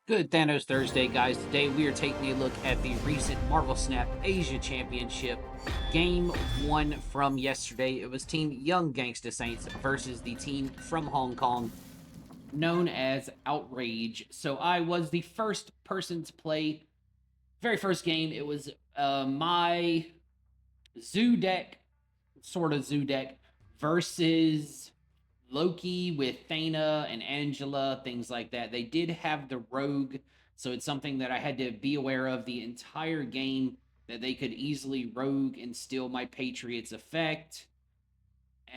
Good Thanos Thursday, guys. Today we are taking a look at the recent Marvel Snap Asia Championship. Game 1 from yesterday. It was Team Young Gangsta Saints versus the team from Hong Kong, known as Outrage. So I was the first person to play. Very first game, it was my Zoo deck, sort of Zoo deck, versus Loki with Thena and Angela, things like that. They did have the rogue, so it's something that I had to be aware of the entire game, that they could easily rogue and steal my Patriots effect.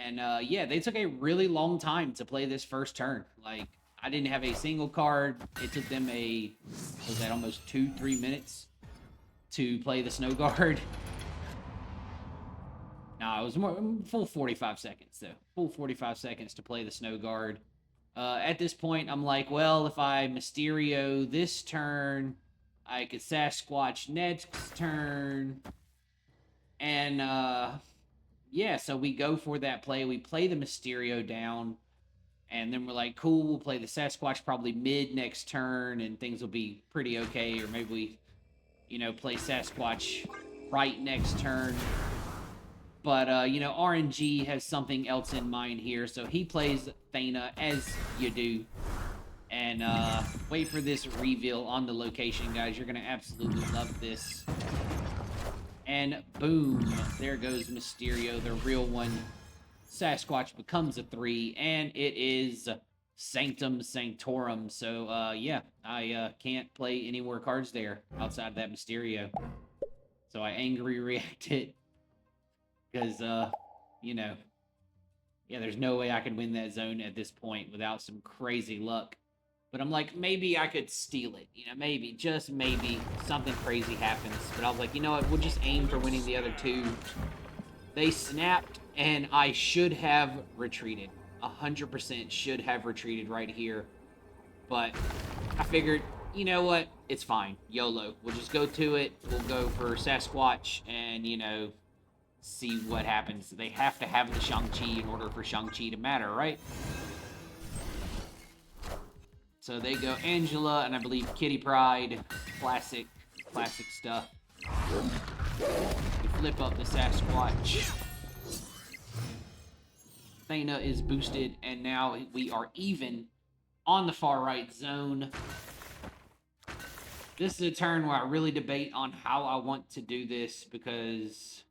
And yeah, they took a really long time to play this first turn. Like, I didn't have a single card. It took them was that almost 2-3 minutes to play the snow guard. No, it was more full 45 seconds though. Full 45 seconds to play the snow guard. At this point, I'm like, well, if I Mysterio this turn, I could Sasquatch next turn, and yeah, so we go for that play. We play the Mysterio down, and then we're like, cool, we'll play the Sasquatch probably mid next turn, and things will be pretty okay. Or maybe we, play Sasquatch right next turn. But, RNG has something else in mind here. So he plays Thena, as you do. And wait for this reveal on the location, guys. You're going to absolutely love this. And boom, there goes Mysterio, the real one. Sasquatch becomes a 3, and it is Sanctum Sanctorum. So, yeah, I can't play any more cards there outside of that Mysterio. So I angry reacted. Because, yeah, there's no way I could win that zone at this point without some crazy luck. But I'm like, maybe I could steal it. Maybe, just maybe, something crazy happens. But I was like, you know what, we'll just aim for winning the other two. They snapped, and I should have retreated. 100% should have retreated right here. But I figured, you know what, it's fine. YOLO. We'll just go to it. We'll go for Sasquatch, and, see what happens. They have to have the Shang-Chi in order for Shang-Chi to matter, right? So they go Angela, and I believe Kitty Pryde. Classic stuff. We flip up the Sasquatch. Thena is boosted, and now we are even on the far right zone. This is a turn where I really debate on how I want to do this, because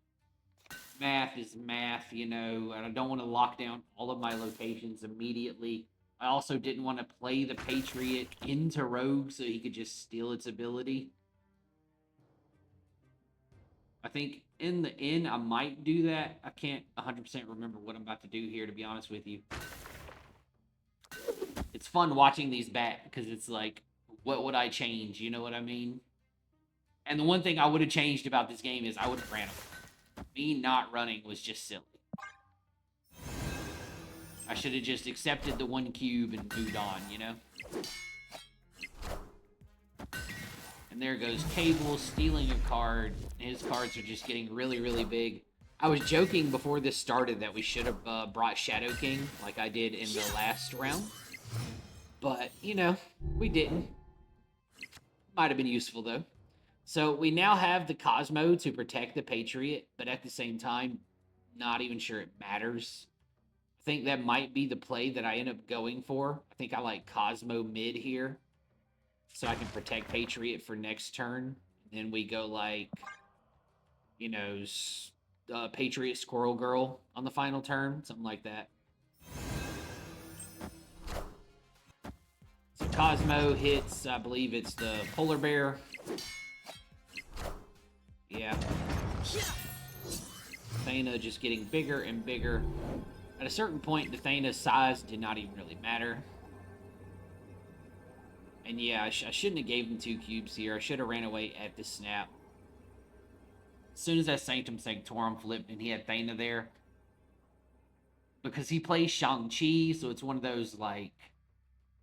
math is math, and I don't want to lock down all of my locations immediately. I also didn't want to play the Patriot into Rogue so he could just steal its ability. I think in the end, I might do that. I can't 100% remember what I'm about to do here, to be honest with you. It's fun watching these back, because it's like, what would I change? You know what I mean? And the one thing I would have changed about this game is I would have ran him. Me not running was just silly. I should have just accepted the 1 cube and moved on, And there goes Cable stealing a card. His cards are just getting really, really big. I was joking before this started that we should have brought Shadow King like I did in the last round. But, we didn't. Might have been useful, though. So we now have the Cosmo to protect the Patriot, but at the same time, not even sure it matters. I think that might be the play that I end up going for. I think I like Cosmo mid here, so I can protect Patriot for next turn. And then we go like, Patriot Squirrel Girl on the final turn, something like that. So Cosmo hits, I believe it's the Polar Bear. Yeah. Thena just getting bigger and bigger. At a certain point, the Thena's size did not even really matter. And yeah, I shouldn't have gave him 2 cubes here. I should have ran away at the snap. As soon as that Sanctum Sanctorum flipped and he had Thena there. Because he plays Shang-Chi, so it's one of those, like,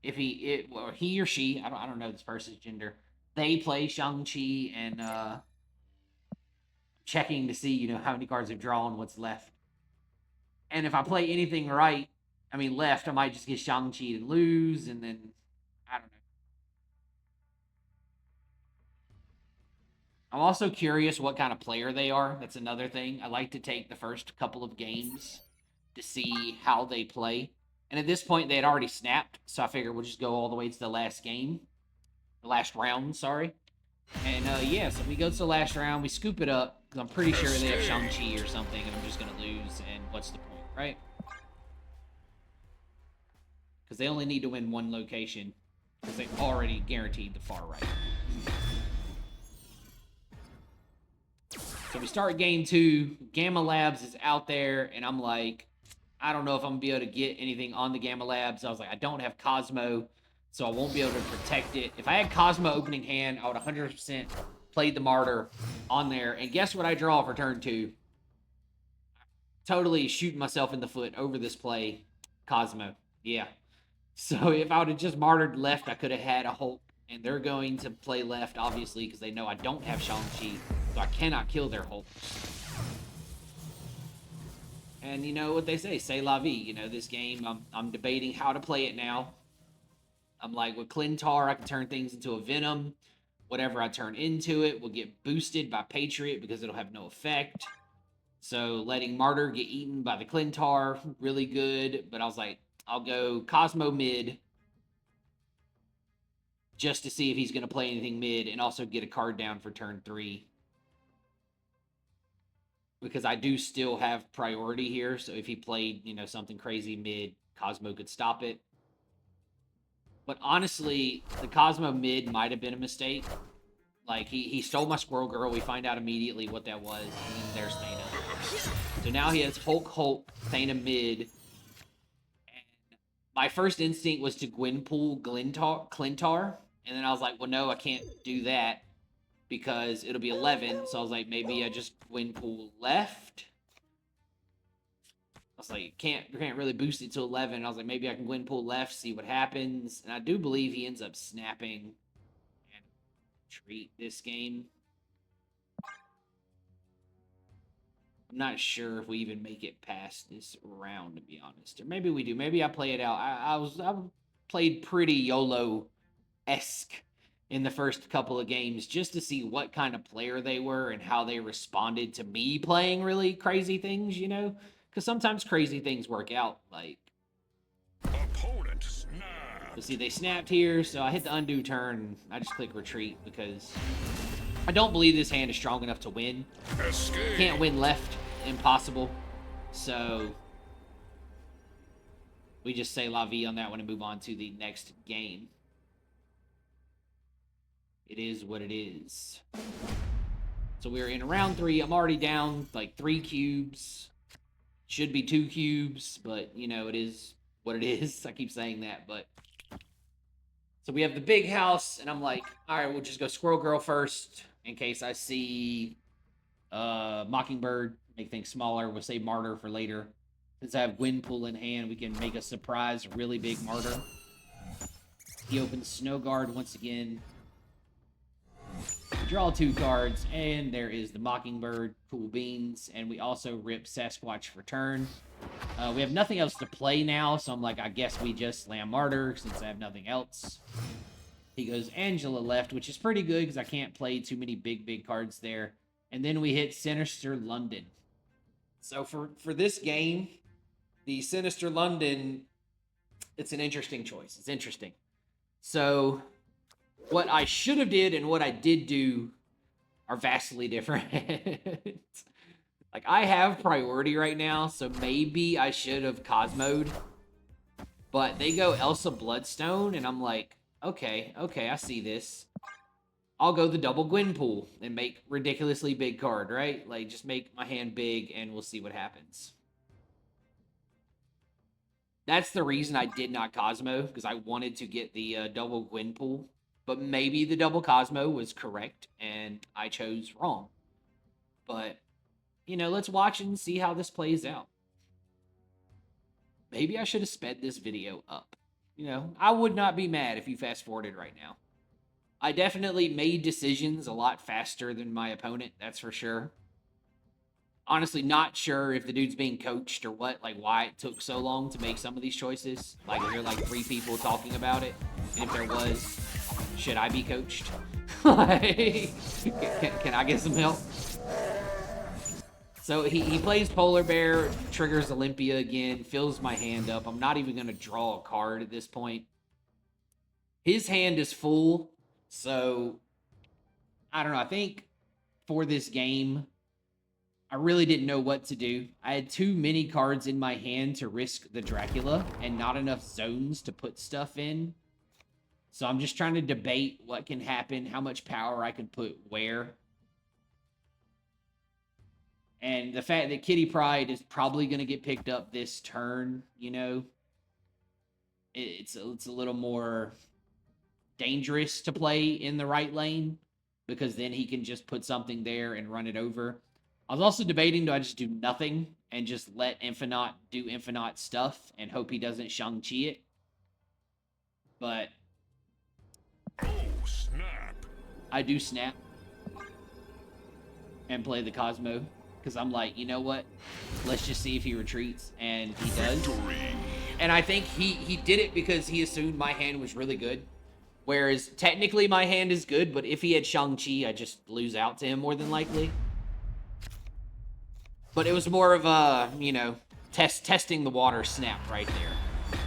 if he or she, I don't know this person's gender, they play Shang-Chi, and checking to see, how many cards they've drawn, what's left. And if I play anything left, I might just get Shang-Chi and lose, and then, I don't know. I'm also curious what kind of player they are. That's another thing. I like to take the first couple of games to see how they play. And at this point, they had already snapped, so I figured we'll just go all the way to the last game. The last round, sorry. And yeah, so we go to the last round, we scoop it up, because I'm pretty sure they have Shang-Chi or something, and I'm just going to lose, and what's the point, right? Because they only need to win one location, because they've already guaranteed the far right. So we start game 2, Gamma Labs is out there, and I'm like, I don't know if I'm going to be able to get anything on the Gamma Labs. I was like, I don't have Cosmo, so I won't be able to protect it. If I had Cosmo opening hand, I would 100% played the Martyr on there. And guess what I draw for turn 2? Totally shooting myself in the foot over this play. Cosmo. Yeah. So if I would have just Martyred left, I could have had a Hulk. And they're going to play left, obviously, because they know I don't have Shang-Chi. So I cannot kill their Hulk. And you know what they say la vie. You know, this game, I'm debating how to play it now. I'm like, with Clintar, I can turn things into a Venom. Whatever I turn into it will get boosted by Patriot because it'll have no effect. So letting Martyr get eaten by the Clintar, really good. But I was like, I'll go Cosmo mid just to see if he's going to play anything mid and also get a card down for turn 3. Because I do still have priority here. So if he played, you know, something crazy mid, Cosmo could stop it. But honestly, the Cosmo mid might have been a mistake. Like, he stole my Squirrel Girl. We find out immediately what that was. And then there's Thena. So now he has Hulk, Thena mid. And my first instinct was to Gwenpool Clintar. And then I was like, well, no, I can't do that because it'll be 11. So I was like, maybe I just Gwenpool left. I was like, you can't really boost it to 11. I was like, maybe I can Gwenpool left, see what happens. And I do believe he ends up snapping and treat this game. I'm not sure if we even make it past this round, to be honest. Or maybe we do. Maybe I play it out. I played pretty YOLO-esque in the first couple of games just to see what kind of player they were and how they responded to me playing really crazy things, you know? Because sometimes crazy things work out, like... Opponent snap. But see, they snapped here, so I hit the undo turn. I just click retreat because I don't believe this hand is strong enough to win. Escape. Can't win left. Impossible. So we just say la vie on that one and move on to the next game. It is what it is. So we're in round 3. I'm already down like 3 cubes. Should be 2 cubes, but, you know, it is what it is. I keep saying that, but... So we have the big house, and I'm like, all right, we'll just go Squirrel Girl first, in case I see Mockingbird, make things smaller. We'll save Martyr for later. Since I have Gwenpool in hand, we can make a surprise, really big Martyr. He opens Snow Guard once again. Draw 2 cards, and there is the Mockingbird, cool beans, and we also rip Sasquatch for turn. We have nothing else to play now, so I'm like, I guess we just slam Martyr since I have nothing else. He goes Angela left, which is pretty good because I can't play too many big cards there. And then we hit Sinister London. So for this game, the Sinister London, it's an interesting choice. It's interesting. So... what I should have did and what I did do are vastly different. Like, I have priority right now, so maybe I should have Cosmo'd. But they go Elsa Bloodstone, and I'm like, okay, I see this. I'll go the double Gwenpool and make ridiculously big card, right? Like, just make my hand big, and we'll see what happens. That's the reason I did not Cosmo, because I wanted to get the double Gwenpool. But maybe the double Cosmo was correct, and I chose wrong. But, you know, let's watch and see how this plays out. Maybe I should have sped this video up. You know, I would not be mad if you fast-forwarded right now. I definitely made decisions a lot faster than my opponent, that's for sure. Honestly, not sure if the dude's being coached or what, like why it took so long to make some of these choices. Like, if there are like 3 people talking about it, and if there was... should I be coached? Can I get some help? So he plays Polar Bear, triggers Olympia again, fills my hand up. I'm not even going to draw a card at this point. His hand is full, so I don't know. I think for this game, I really didn't know what to do. I had too many cards in my hand to risk the Dracula and not enough zones to put stuff in. So I'm just trying to debate what can happen, how much power I can put where. And the fact that Kitty Pryde is probably going to get picked up this turn, you know, it's a little more dangerous to play in the right lane because then he can just put something there and run it over. I was also debating, do I just do nothing and just let Infinite do Infinite stuff and hope he doesn't Shang-Chi it? But snap. I do snap and play the Cosmo. Because I'm like, you know what? Let's just see if he retreats. And he does. Victory. And I think he did it because he assumed my hand was really good. Whereas, technically, my hand is good. But if he had Shang-Chi, I'd just lose out to him more than likely. But it was more of a, you know, testing the water snap right there.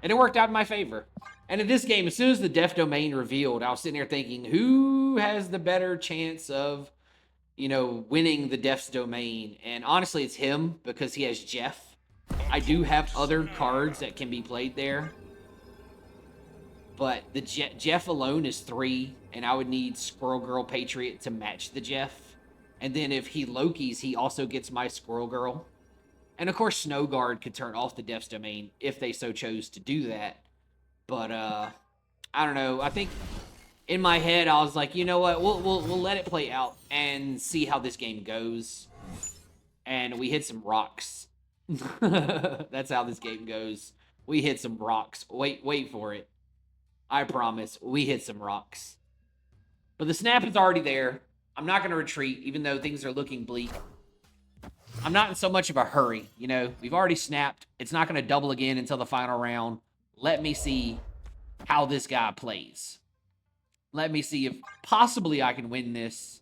And it worked out in my favor. And in this game, as soon as the Death Domain revealed, I was sitting there thinking, who has the better chance of, you know, winning the Death's Domain? And honestly, it's him because he has Jeff. I do have other cards that can be played there. But the Jeff alone is 3, and I would need Squirrel Girl Patriot to match the Jeff. And then if he Loki's, he also gets my Squirrel Girl. And of course, Snow Guard could turn off the Death's Domain if they so chose to do that. But, I don't know. I think in my head, I was like, you know what? We'll let it play out and see how this game goes. And we hit some rocks. That's how this game goes. We hit some rocks. Wait for it. I promise. We hit some rocks. But the snap is already there. I'm not going to retreat, even though things are looking bleak. I'm not in so much of a hurry, you know. We've already snapped. It's not going to double again until the final round. Let me see how this guy plays. Let me see if possibly I can win this.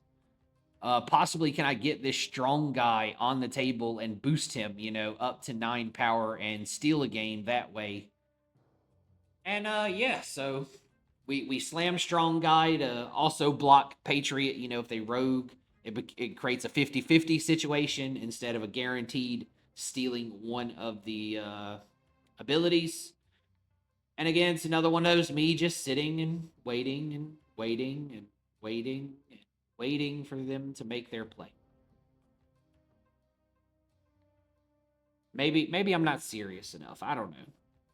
Possibly can I get this strong guy on the table and boost him, you know, up to 9 power and steal a game that way. And, yeah, so we slam strong guy to also block Patriot, you know, if they rogue. It creates a 50-50 situation instead of a guaranteed stealing one of the abilities. And again, it's another one of those, me just sitting and waiting and waiting and waiting and waiting for them to make their play. Maybe I'm not serious enough. I don't know.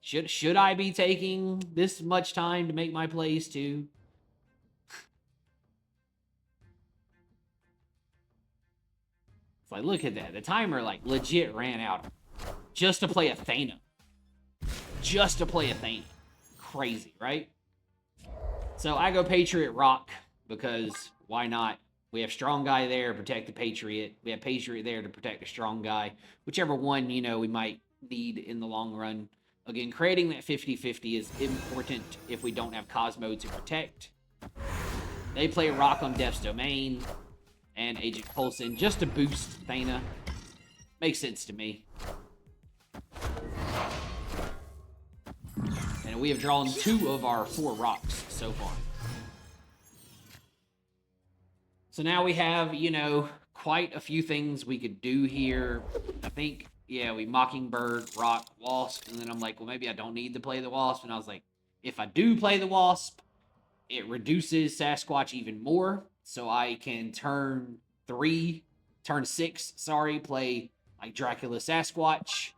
Should I be taking this much time to make my plays too? It's like, look at that. The timer, like, legit ran out just to play a Thena. Just to play a Thena. Crazy, right? So I go Patriot Rock because why not? We have strong guy there to protect the Patriot. We have Patriot there to protect the strong guy. Whichever one, you know, we might need in the long run. Again, creating that 50-50 is important if we don't have Cosmo to protect. They play Rock on Death's Domain and Agent Coulson just to boost Thena. Makes sense to me. And we have drawn 2 of our 4 rocks so far. So now we have, you know, quite a few things we could do here. I think, yeah, we Mockingbird, Rock, Wasp, and then I'm like, well, maybe I don't need to play the Wasp. And I was like, if I do play the Wasp, it reduces Sasquatch even more. So I can turn 6, play like Dracula Sasquatch.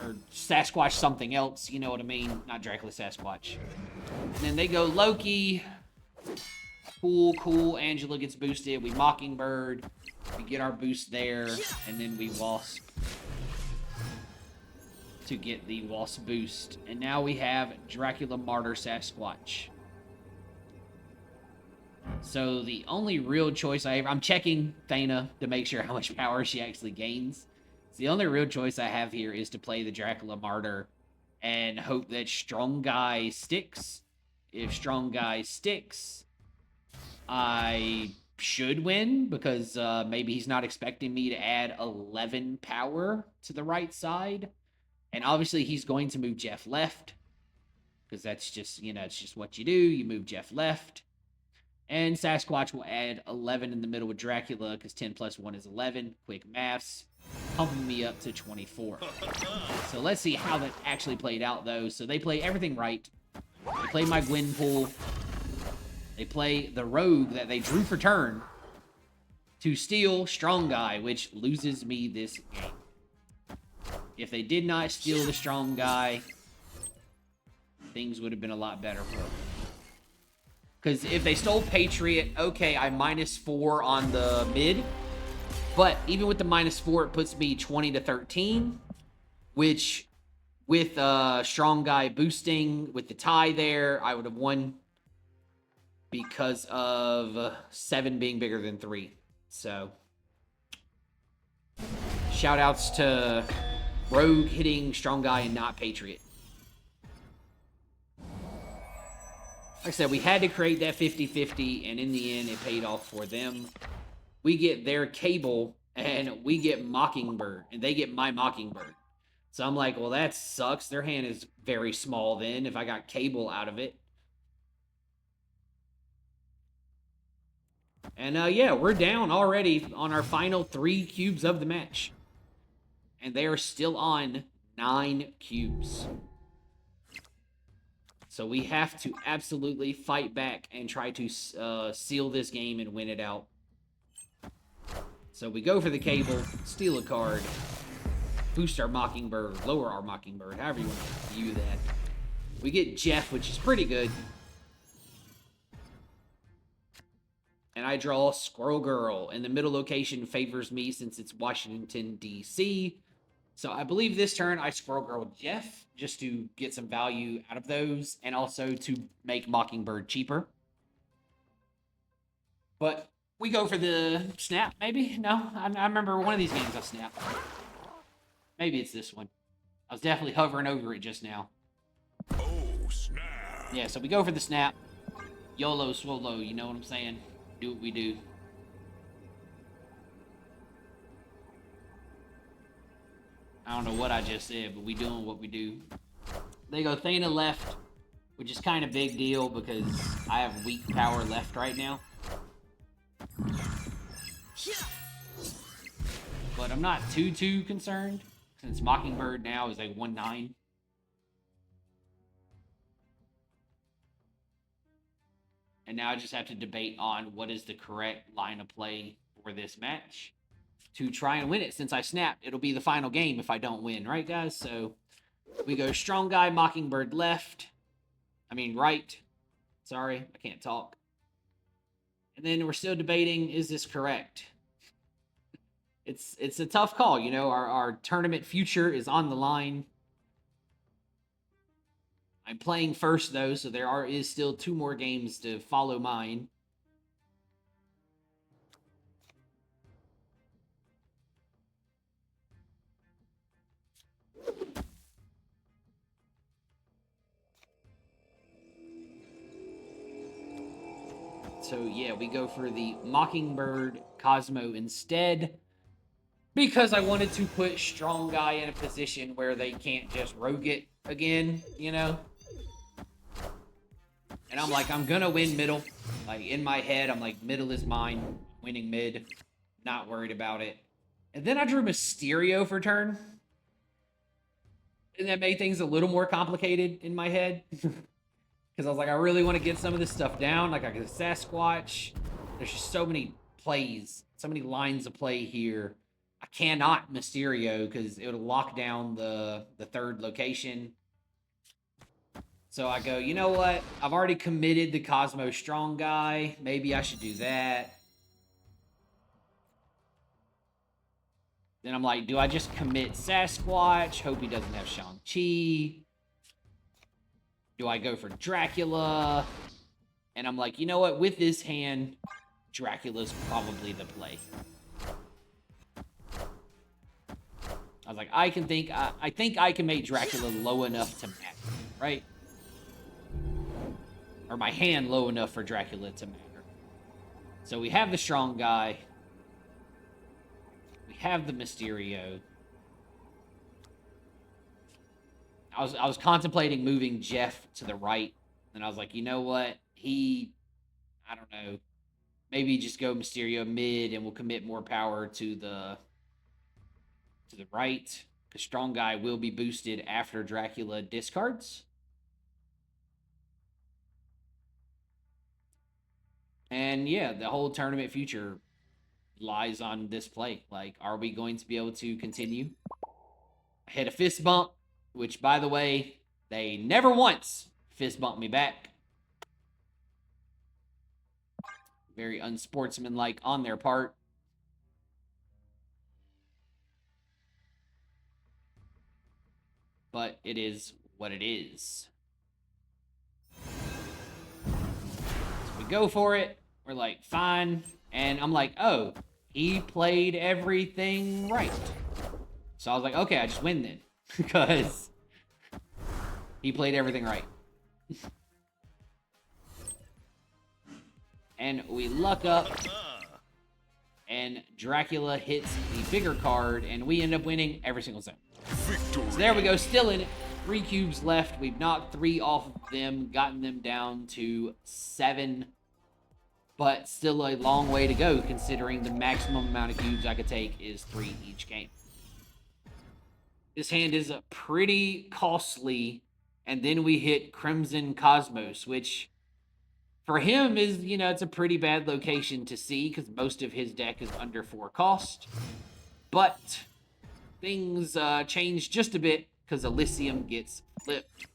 Or Sasquatch something else, you know what I mean? Not Dracula Sasquatch. And then they go Loki. Cool. Angela gets boosted. We Mockingbird. We get our boost there. And then we Wasp to get the Wasp boost. And now we have Dracula Martyr Sasquatch. So the only real choice I'm checking Thena to make sure how much power she actually gains. So the only real choice I have here is to play the Dracula Martyr and hope that strong guy sticks. if Strong Guy sticks, I should win because maybe he's not expecting me to add 11 power to the right side. And obviously he's going to move Jeff left because that's just, it's just what you do. You move Jeff left. And Sasquatch will add 11 in the middle with Dracula because 10 plus 1 is 11. Quick maths. Pumping me up to 24. So let's see how that actually played out, though. So they play everything right. They play my Gwenpool. They play the Rogue that they drew for turn to steal Strong Guy, which loses me this game. If they did not steal the Strong Guy, things would have been a lot better for them. Because if they stole Patriot, okay, I -4 on the mid. But even with the -4, it puts me 20 to 13. Which, with Strong Guy boosting, with the tie there, I would have won. Because of 7 being bigger than 3. So, shout-outs to Rogue hitting Strong Guy and not Patriot. Like I said, we had to create that 50-50, and in the end, it paid off for them. We get their Cable, and we get Mockingbird, and they get my Mockingbird. So I'm like, well, that sucks. Their hand is very small then if I got Cable out of it. And, yeah, we're down already on our final 3 cubes of the match. And they are still on 9 cubes. So we have to absolutely fight back and try to seal this game and win it out. So we go for the Cable, steal a card, boost our Mockingbird, lower our Mockingbird, however you want to view that. We get Jeff, which is pretty good. And I draw Squirrel Girl, and the middle location favors me since it's Washington, D.C., so I believe this turn I Squirrel Girl Jeff just to get some value out of those and also to make Mockingbird cheaper. But we go for the snap, maybe? No, I remember one of these games I snapped. Maybe it's this one. I was definitely hovering over it just now. Oh, snap. Yeah, so we go for the snap. YOLO, swolo, you know what I'm saying? Do what we do. I don't know what I just said, but we doing what we do. They go Thena left, which is kind of big deal because I have weak power left right now. But I'm not too concerned since Mockingbird now is a 1/9. And now I just have to debate on what is the correct line of play for this match to try and win it. Since I snapped, it'll be the final game if I don't win, right, guys? So we go Strong Guy, Mockingbird left. Right. Sorry, I can't talk. And then we're still debating, is this correct? It's a tough call, you know. Our tournament future is on the line. I'm playing first, though, so there is still 2 more games to follow mine. So, yeah, we go for the Mockingbird Cosmo instead. Because I wanted to put Strong Guy in a position where they can't just rogue it again, you know? And I'm like, I'm gonna win middle. Like, in my head, I'm like, middle is mine. Winning mid. Not worried about it. And then I drew Mysterio for turn. And that made things a little more complicated in my head. Because I was like, I really want to get some of this stuff down. Like, I got a Sasquatch. There's just so many plays. So many lines of play here. I cannot Mysterio because it would lock down the 3rd location. So I go, you know what? I've already committed the Cosmo Strong Guy. Maybe I should do that. Then I'm like, do I just commit Sasquatch? Hope he doesn't have Shang-Chi. Do I go for Dracula? And I'm like, you know what? With this hand, Dracula's probably the play. I was like, I think I can make Dracula low enough to match, right? or my hand low enough for Dracula to matter. So we have the strong guy. We have the Mysterio. I was contemplating moving Jeff to the right, and I was like, you know what? I don't know. Maybe just go Mysterio mid, and we'll commit more power to the right. The strong guy will be boosted after Dracula discards. And yeah, the whole tournament future lies on this play. Like, are we going to be able to continue? I hit a fist bump, which, by the way, they never once fist bumped me back. Very unsportsmanlike on their part. But it is what it is. So we go for it. We're like, fine. And I'm like, oh, he played everything right. So I was like, okay, I just win then. Because he played everything right. And we luck up. And Dracula hits the bigger card. And we end up winning every single time. Victory. So there we go, still in it. 3 cubes left. We've knocked 3 off of them, gotten them down to 7. But still a long way to go, considering the maximum amount of cubes I could take is 3 each game. This hand is pretty costly. And then we hit Crimson Cosmos, which for him is, it's a pretty bad location to see because most of his deck is under 4 cost. But things change just a bit because Elysium gets flipped.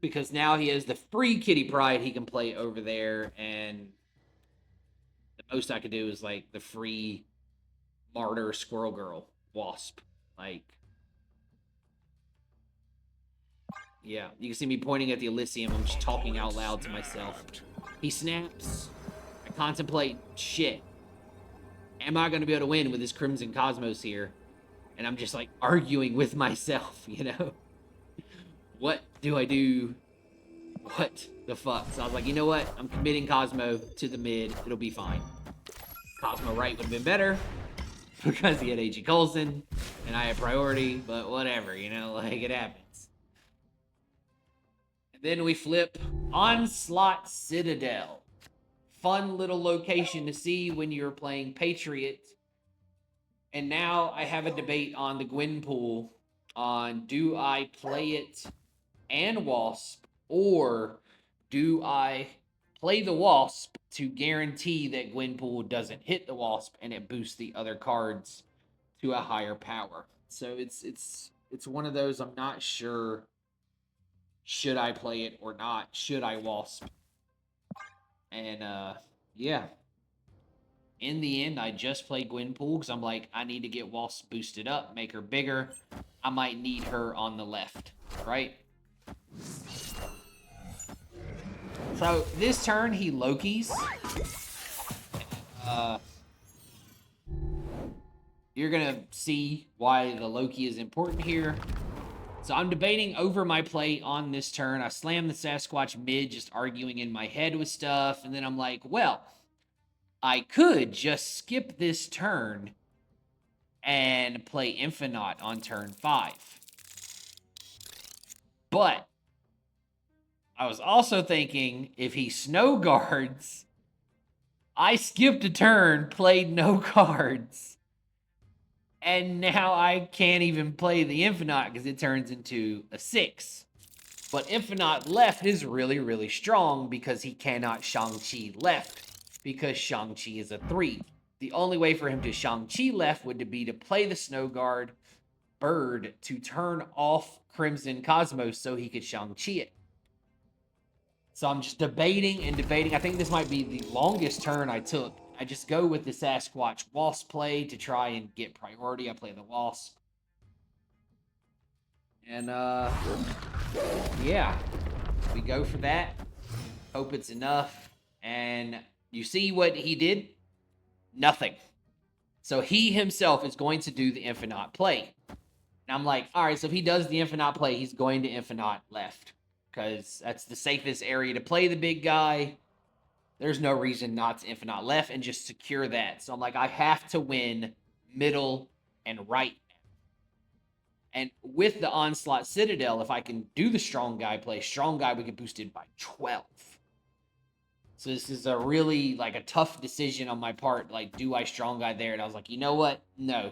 Because now he has the free Kitty Pryde he can play over there, and the most I could do is like the free Martyr Squirrel Girl Wasp. Like, yeah, you can see me pointing at the Elysium. I'm just talking out loud to myself. He snaps. I contemplate, shit. Am I going to be able to win with this Crimson Cosmos here? And I'm just like arguing with myself, What do I do? What the fuck? So I was like, you know what? I'm committing Cosmo to the mid. It'll be fine. Cosmo right would have been better because he had A.G. Coulson and I had priority, but whatever, like it happens. And then we flip Onslaught Citadel. Fun little location to see when you're playing Patriot. And now I have a debate on the Gwenpool on do I play it and Wasp, or do I play the Wasp to guarantee that Gwenpool doesn't hit the Wasp and it boosts the other cards to a higher power. So it's one of those I'm not sure. Should I play it or not? Should I Wasp? And yeah. In the end, I just played Gwenpool because I'm like, I need to get Wasp boosted up, make her bigger. I might need her on the left, right? So this turn, he Lokis. You're going to see why the Loki is important here. So I'm debating over my play on this turn. I slam the Sasquatch mid, just arguing in my head with stuff. And then I'm like, well, I could just skip this turn and play Infinite on turn 5. But I was also thinking if he snow guards, I skipped a turn, played no cards, and now I can't even play the Infinite because it turns into a 6. But Infinite left is really, really strong because he cannot Shang-Chi left. Because Shang-Chi is a 3. The only way for him to Shang-Chi left would be to play the Snow Guard Bird to turn off Crimson Cosmos so he could Shang-Chi it. So I'm just debating and debating. I think this might be the longest turn I took. I just go with the Sasquatch Wasp play to try and get priority. I play the Wasp. And, yeah. We go for that. Hope it's enough. And you see what he did? Nothing. So he himself is going to do the Infinite play. And I'm like, all right, so if he does the Infinite play, he's going to Infinite left. because that's the safest area to play the big guy. There's no reason not to Infinite left and just secure that. So I'm like, I have to win middle and right. And with the Onslaught Citadel, if I can do the strong guy play, strong guy, we get boosted by 12. So this is a really like a tough decision on my part. Like, do I strong guy there? And I was like, you know what? No.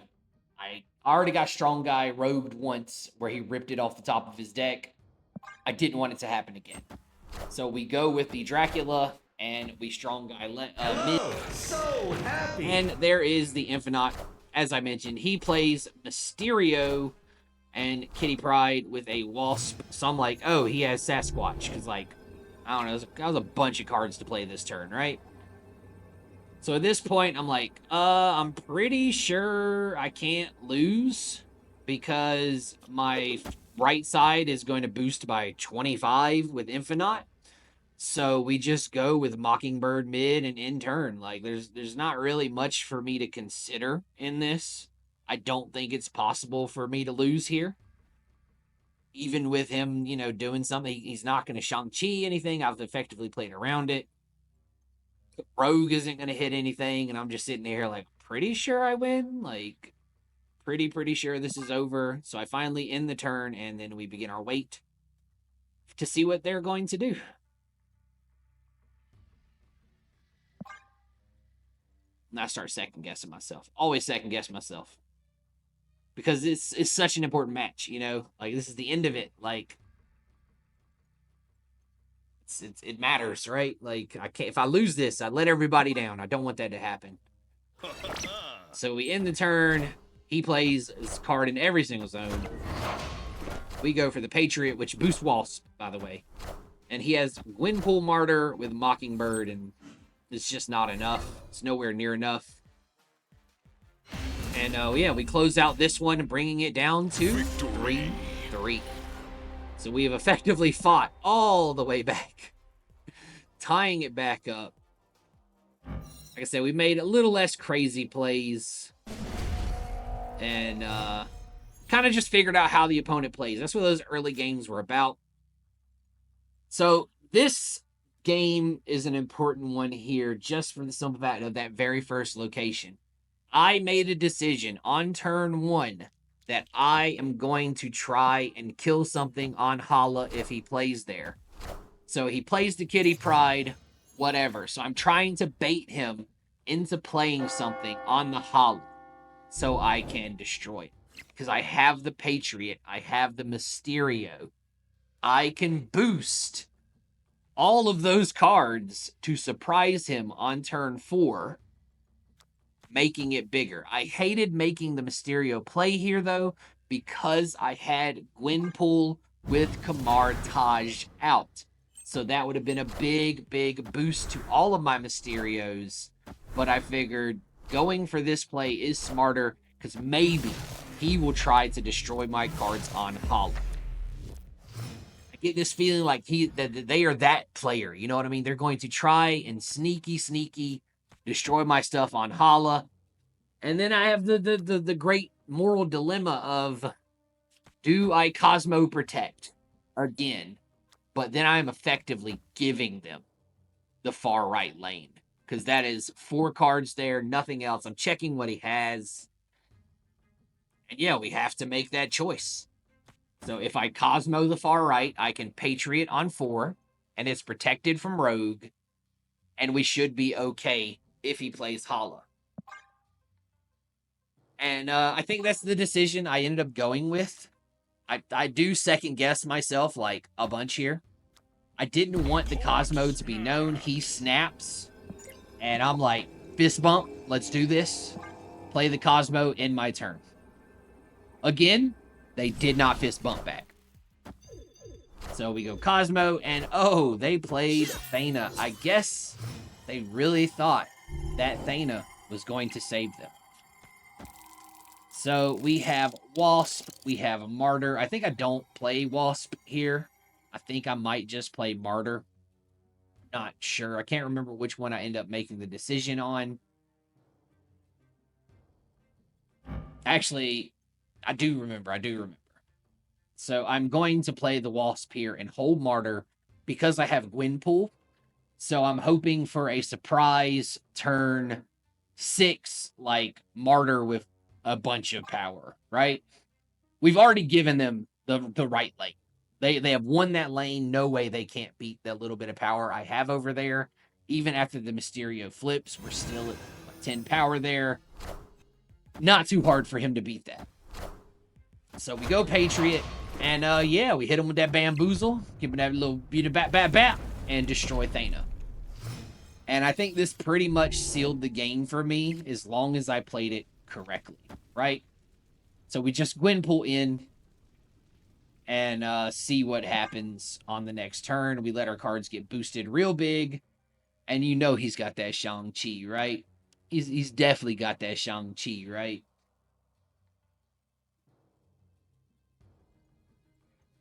I already got strong guy rogued once where he ripped it off the top of his deck. I didn't want it to happen again. So we go with the Dracula and we strong guy mid. So happy. And there is the Infinite. As I mentioned, he plays Mysterio and Kitty Pryde with a Wasp. So I'm like, oh, he has Sasquatch. Because, like, I don't know, that was a bunch of cards to play this turn, right? So at this point, I'm like, I'm pretty sure I can't lose because my right side is going to boost by 25 with Infinite. So we just go with Mockingbird mid and in turn. Like, there's not really much for me to consider in this. I don't think it's possible for me to lose here. Even with him, you know, doing something, he's not going to Shang-Chi anything. I've effectively played around it. Rogue isn't going to hit anything, and I'm just sitting here like, pretty sure I win. Like, pretty sure this is over. So I finally end the turn, and then we begin our wait to see what they're going to do. And I start second guessing myself. Always second guess myself. Because it's such an important match, you know? Like, this is the end of it. Like, it matters, right? Like, I can't, if I lose this, I let everybody down. I don't want that to happen. So we end the turn. He plays his card in every single zone. We go for the Patriot, which boosts Wasp, by the way. And he has Gwynpool Martyr with Mockingbird, and it's just not enough. It's nowhere near enough. And yeah, we close out this one, bringing it down to 3-3. So we have effectively fought all the way back, tying it back up. Like I said, we made a little less crazy plays, and kind of just figured out how the opponent plays. That's what those early games were about. So this game is an important one here, just for the simple fact of that very first location. I made a decision on turn 1 that I am going to try and kill something on Hala if he plays there. So he plays the Kitty Pryde, whatever. So I'm trying to bait him into playing something on the Hala so I can destroy it. Because I have the Patriot, I have the Mysterio. I can boost all of those cards to surprise him on turn 4, making it bigger. I hated making the Mysterio play here, though, because I had Gwynpool with Kamar Taj out. So that would have been a big boost to all of my Mysterios. But I figured going for this play is smarter, because maybe he will try to destroy my cards on Hala. I get this feeling like that they are that player. You know what I mean? They're going to try and sneaky destroy my stuff on Hala. And then I have the great moral dilemma of, do I Cosmo Protect again? But then I'm effectively giving them the far right lane. Because that is 4 cards there, nothing else. I'm checking what he has. And yeah, we have to make that choice. So if I Cosmo the far right, I can Patriot on 4. And it's protected from Rogue. And we should be okay if he plays Hala. And I think that's the decision I ended up going with. I do second guess myself like a bunch here. I didn't want the Cosmo to be known. He snaps. And I'm like, fist bump, let's do this. Play the Cosmo in my turn. Again, they did not fist bump back. So we go Cosmo, and oh, they played Thena. I guess they really thought that Thena was going to save them. So we have Wasp, we have Martyr. I think I don't play Wasp here. I think I might just play Martyr. Not sure. I can't remember which one I end up making the decision on. Actually, I do remember. So I'm going to play the Wasp here and hold Martyr because I have Gwenpool. So I'm hoping for a surprise turn 6, like Martyr with a bunch of power, right? We've already given them the right lane. They have won that lane. No way they can't beat that little bit of power I have over there. Even after the Mysterio flips, we're still at 10 power there. Not too hard for him to beat that. So we go Patriot, and yeah, we hit him with that bamboozle, give him that little beat of bat, and destroy Thena. And I think this pretty much sealed the game for me as long as I played it correctly, right? So we just Gwenpool in and see what happens on the next turn. We let our cards get boosted real big, and you know he's got that Shang-Chi, right? He's definitely got that Shang-Chi, right?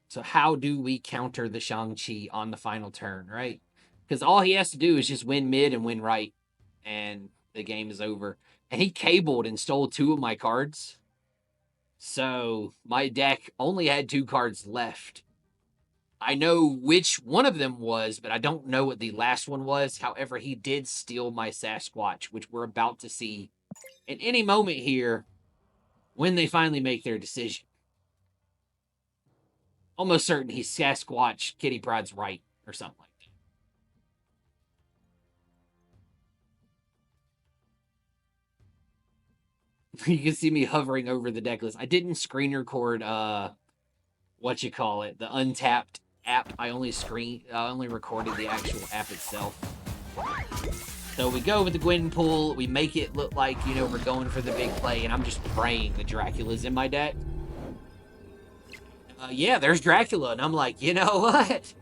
So how do we counter the Shang-Chi on the final turn, right? Because all he has to do is just win mid and win right, and the game is over. And he cabled and stole 2 of my cards. So my deck only had 2 cards left. I know which one of them was, but I don't know what the last one was. However, he did steal my Sasquatch, which we're about to see in any moment here when they finally make their decision. Almost certain he's Sasquatch, Kitty Pryde's right, or something like that. You can see me hovering over the deck list. I didn't screen record the Untapped app. I only recorded the actual app itself. So we go with the Gwenpool. We make it look like, we're going for the big play, and I'm just praying the Dracula's in my deck. Yeah, there's Dracula, and I'm like, you know what?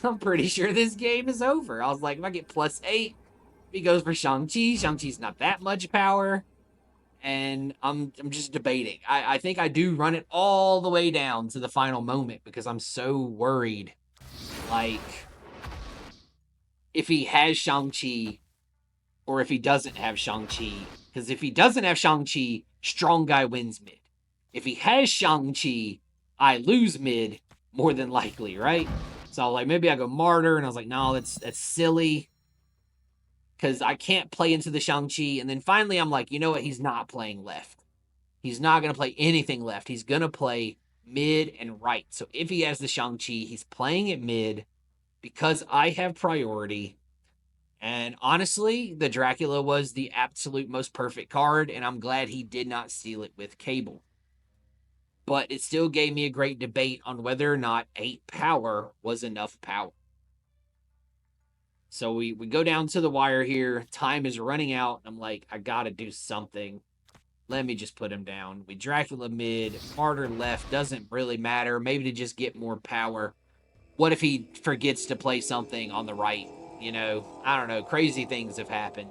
I'm pretty sure this game is over. I was like, if I get +8, he goes for Shang-Chi. Shang-Chi's not that much power. And I'm just debating. I think I do run it all the way down to the final moment because I'm so worried. Like, if he has Shang-Chi or if he doesn't have Shang-Chi. Because if he doesn't have Shang-Chi, strong guy wins mid. If he has Shang-Chi, I lose mid more than likely, right? So I was like, maybe I go Martyr, and I was like, no, that's silly. Because I can't play into the Shang-Chi. And then finally I'm like, you know what? He's not playing left. He's not going to play anything left. He's going to play mid and right. So if he has the Shang-Chi, he's playing at mid because I have priority. And honestly, the Dracula was the absolute most perfect card, and I'm glad he did not steal it with Cable. But it still gave me a great debate on whether or not 8 power was enough power. So we go down to the wire here. Time is running out. I'm like, I gotta do something. Let me just put him down. We Dracula mid, Martyr left. Doesn't really matter. Maybe to just get more power. What if he forgets to play something on the right? I don't know. Crazy things have happened.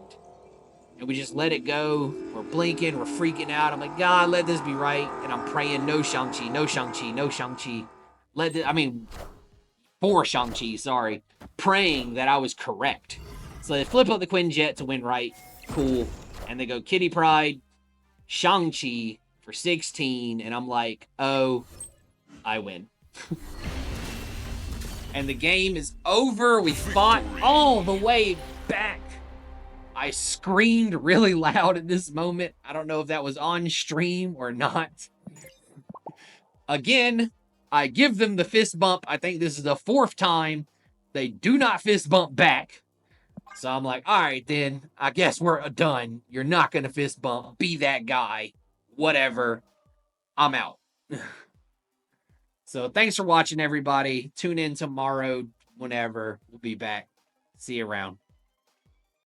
And we just let it go. We're blinking. We're freaking out. I'm like, God, let this be right. And I'm praying, no Shang-Chi, no Shang-Chi, no Shang-Chi. For Shang-Chi, sorry. Praying that I was correct. So they flip up the Quinjet to win right. Cool. And they go Kitty Pryde, Shang-Chi for 16. And I'm like, oh, I win. And the game is over. We fought all the way back. I screamed really loud at this moment. I don't know if that was on stream or not. Again, I give them the fist bump. I think this is the 4th time they do not fist bump back. So I'm like, all right, then. I guess we're done. You're not going to fist bump. Be that guy. Whatever. I'm out. So thanks for watching, everybody. Tune in tomorrow whenever. We'll be back. See you around.